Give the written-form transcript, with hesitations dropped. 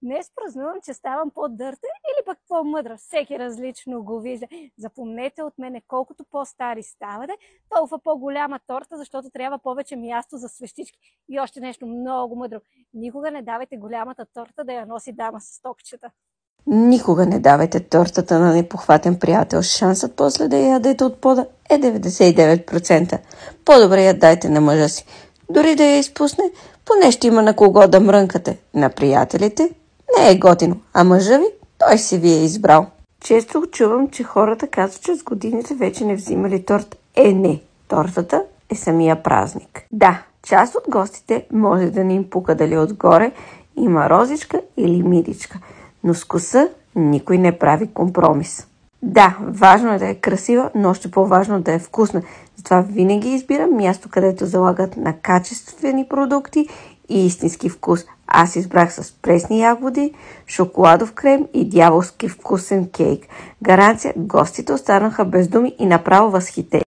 Днес празнувам, че ставам по-дърта или пък по-мъдра. Всеки различно го вижда. Запомнете от мене, колкото по-стари ставате, толкова по-голяма торта, защото трябва повече място за свещички. И още нещо много мъдро. Никога не давайте голямата торта да я носи дама с токчета. Никога не давайте тортата на непохватен приятел. Шансът после да я ядете от пода е 99%. По-добре я дайте на мъжа си. Дори да я изпусне, поне ще има на кого да мрънкате. На приятелите не е готино, а мъжа ви, той си ви е избрал. Често чувам, че хората казват, че с годините вече не взимали торт. Не, тортата е самия празник. Да, част от гостите може да не им пука дали отгоре има розичка или миричка, но с вкуса никой не прави компромис. Да, важно е да е красива, но още по-важно да е вкусна. Затова винаги избирам място, където залагат на качествени продукти и истински вкус. Аз избрах с пресни ягоди, шоколадов крем и дяволски вкусен кейк. Гаранция, гостите останаха без думи и направо възхитени.